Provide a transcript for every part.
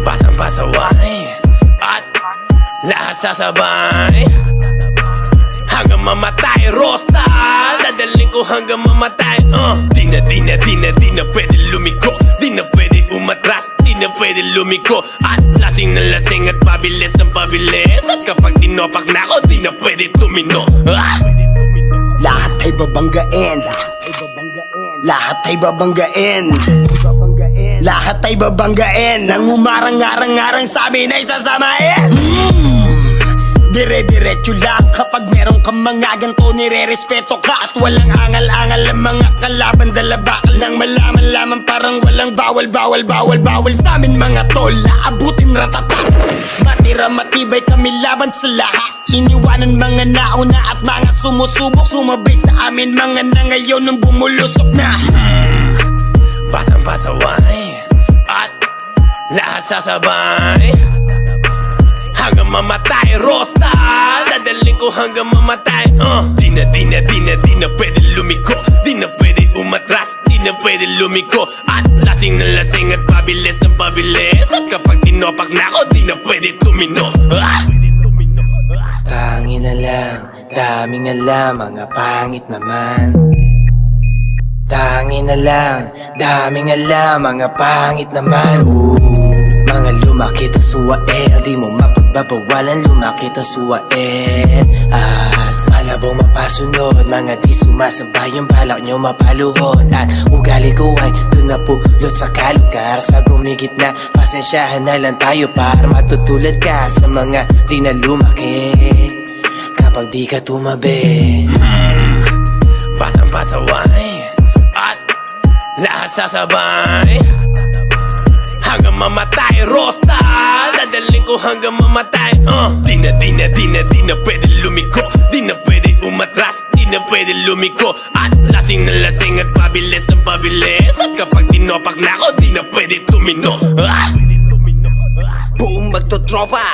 Batang pasaway at lahat sasabay hanggang mamatay. Rosta, dadaling ko hanggang mamatay. Di na pwede lumiko, di na pwede umatras, di na pwede lumiko. At lasing na lasing at pabilis ng pabilis. At kapag tinopak na ako, di na pwede tumino. Lahat ay babanggain, lahat ay babanggain, lahat ay babanggain. Nang umarang-arang-arang sa amin ay sasamain. Dire-diretso lang kapag meron kang mga ganto, nire-respeto ka. At walang angal-angal ang mga kalaban. Dala bakal nang malaman lamang parang walang bawal sa amin mga tol. Naabutin ratata, matira matibay kami laban sa lahat. Iniwanan mga nauna at mga sumusubok. Sumabay sa amin mga na ngayon nung bumulusok na. Batang pasaway at lahat sasabay hanggang mamatay. Rosta, dadaling ko hanggang mamatay. Di na pwede lumiko, di na pwede umatras, di na pwede lumiko. At lasing na lasing at pabilis ng pabilis. At kapag tinopak na ako, di na pwede tumino. Pangin na lang, daming alam, mga pangit naman. Tangin na lang, daming alam, mga pangit naman. Mga lumakit ang suwael, di mo mapagbabawalan, lumakit ang suwael. At malabong mapasunod, mga di sumasabay, yung balak nyo mapaluhod. At ugali ko ay dun na pulot sa kalugar. Sa gumigit na, pasensyahan na lang tayo para matutulad ka sa mga di na lumaki kapag di ka tumabi. Batang pasaway at lahat sasabay hanggang mamatay. Rosta, dadaling ko hanggang mamatay. Di na pwede lumiko, di na pwede umatras, di na pwede lumiko. At lasing na lasing at pabilis ng pabilis. At kapag tinopak na ako, di na pwede tumino. Buong magtotropa,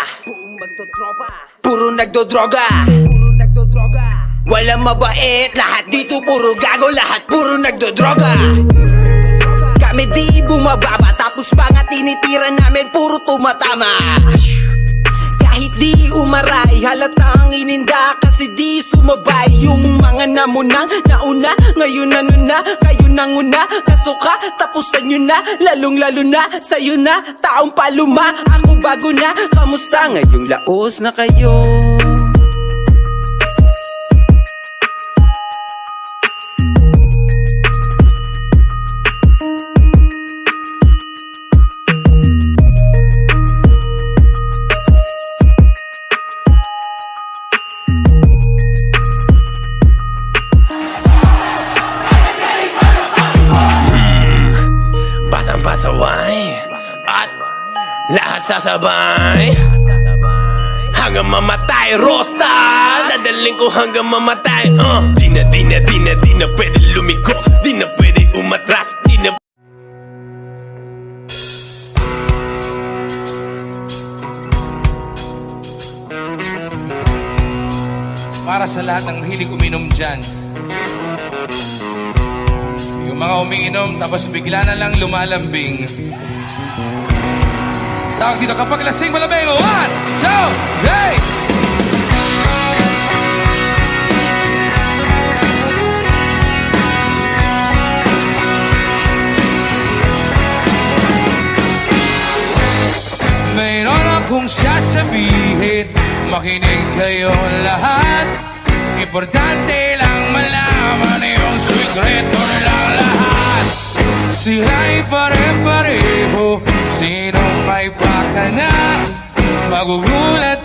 puro nagdodroga. Walang mabait, lahat dito puro gago, lahat puro nagdodroga. Kami di bumababa, tapos mga tinitira namin puro tumatama. Kahit di umaray, halatang ininda kasi di sumabay. Yung mga namunang nauna, ngayon ano na, kayo nang una. Kasuka, tapusan nyo na, lalong lalo na sa'yo na, taong paluma. Ako bago na, kamusta ngayong laos na kayo? Batang pasaway at lahat sasabay hanggang mamatay. Rosta, dadaling ko hanggang mamatay. Di na pwede lumiko, di na pwede umatras, di na. Para sa lahat ng mahilig uminom dyan, yung mga umiinom tapos bigla na lang lumalambing. Tawag dito kapag lasing malambing. 1, 2, hey! Mayroon akong sasabihin, makinig kayo lahat. Importante lang malaman yung sikreto nilang lahat. Sila'y pare-pareho, sinong may pakana, magugulat